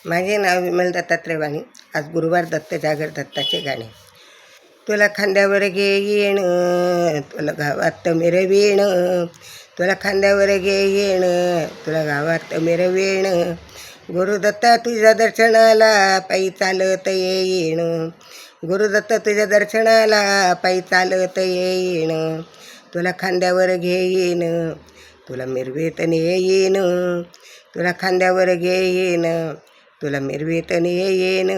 माझे नाव विमल दत्तात्रय वाणी. आज गुरुवार दत्त जागर दत्ताचे गाणे. तुला खांद्यावर घेईन, तुला गावात मिरवीण, तुला खांद्यावर घेईन, तुला गावात मिरवीण. गुरुदत्ता तुझ्या दर्शनाला पायी चालत येईन, गुरुदत्ता तुझ्या दर्शनाला पायी चालत येईन. तुला खांद्यावर घेईन, तुला मिरवीत नेईन, तुला खांद्यावर घेईन, तुला मिरवीत येईन.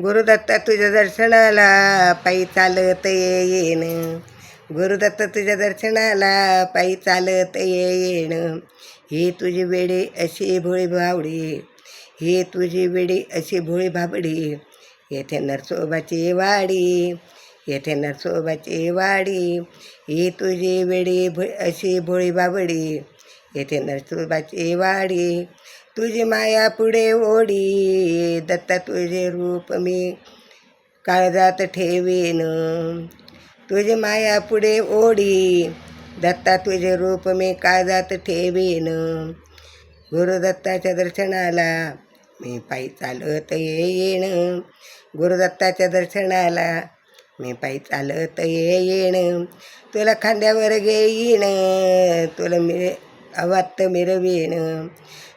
गुरुदत्ता तुझ्या दर्शनाला पायी चालत येईन, गुरुदत्ता तुझ्या दर्शनाला पायी चालत येईन. ही तुझी वेडी अशी भोळी भावडी, ही तुझी वेडी अशी भोळी भाबडी, येथे नरसोबाची वाडी, येथे नरसोबाची वाडी. ही तुझी वेडी अशी भोळी बाबडी, येथे नरसोबाची वाडी. तुझी माया पुढे ओढी, दत्ता तुझे रूप मी काळजात ठेवीन, तुझी माया पुढे ओढी, दत्ता तुझे रूप मी काळजात ठेवीन. गुरुदत्ताच्या दर्शनाला मी पायी चालत येईन, गुरुदत्ताच्या दर्शनाला मी पायी चालत येईन. तुला खांद्यावर घेईन, तुला आवात मिरवीन,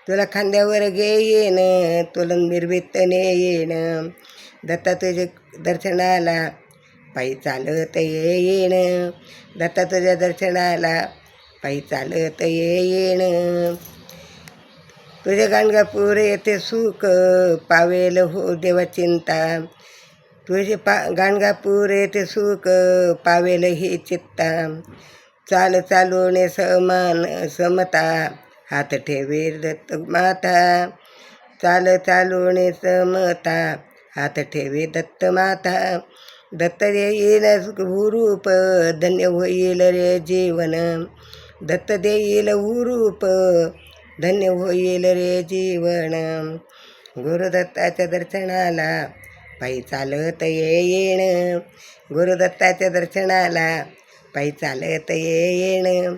तुला खांद्यावर घेईन, तुला मिरवीत नेईन. दत्ता तुझ्या दर्शनाला पायी चालत येईन, दत्ता तुझ्या दर्शनाला पायी चालत येईन. तुझे गाणगापूर येथे सुख पावेल हो देवा चिंता, तुझे गाणगापूर येथे सुख पावेल ही चित्ता. चाल चालवणे समान समता, हात ठेवे दत्त माता, चाल चालवणे समता, हात ठेवे दत्त माता. दत्त देईल हुरूप, धन्य होईल रे जीवन, दत्त देईल हुरूप, धन्य होईल रे जीवन. गुरुदत्ताच्या दर्शनाला पायी चालत येईन, गुरुदत्ताच्या दर्शनाला पायी चालत येईन.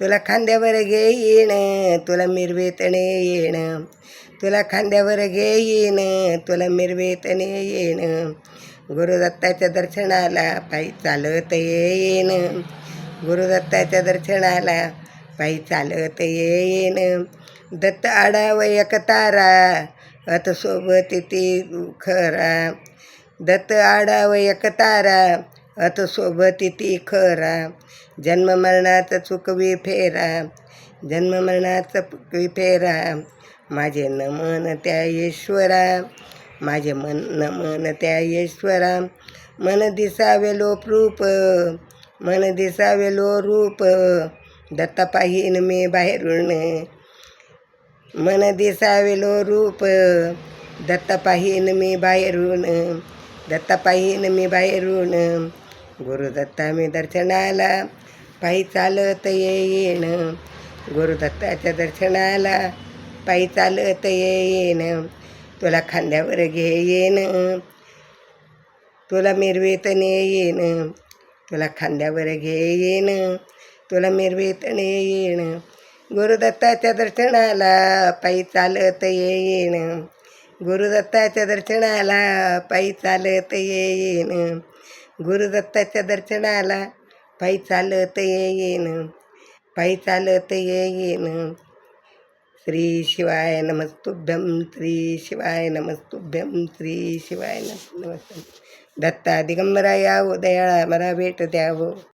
तुला खांद्यावर घेईन, तुला मिरवीत नेईन, तुला खांद्यावर घेईन, तुला मिरवीत नेईन. गुरुदत्ताच्या दर्शनाला पायी चालत येईन, गुरुदत्ताच्या दर्शनाला पायी चालत येईन. दत्त आडाव एक तारा, अत सोबती ती खरा, दत्त आडाव एक तारा, अत सोबती ती खरा. जन्म मरणाचं चुकवी फेरा, जन्म मरणाचं चुकवी फेरा. माझे नमन त्या ईश्वरा, माझे नमन त्या ईश्वरा. मन दिसावेलो रूप, मन दिसावेलो रूप, दत्ता पाहीन मी बाहेरून, मन दिसावेलो रूप, दत्ता पाहीन मी बाहेरून, दत्ता पाहीन मी बाहेरून. गुरुदत्ता मी दर्शनाला पायी चालत येईन, गुरुदत्ताच्या दर्शनाला पायी चालत येईन. तुला खांद्यावर घेईन, तुला मिरवीत नेईन, तुला खांद्यावर घेईन, तुला मिरवीत नेईन. गुरुदत्ताच्या दर्शनाला पायी चालत येईन, गुरुदत्ताच्या दर्शनाला पायी चालत येईन, गुरुदत्ताच्या दर्शनाला पायी चालत येईन, पायी चालत येईन. श्री शिवाय नमस्तुभ्यं, श्री शिवाय नमस्तुभ्यं, श्री शिवाय नमस्तुभ्यं. दत्ता दिगंबरा या उदयाळा मला भेट द्यावं.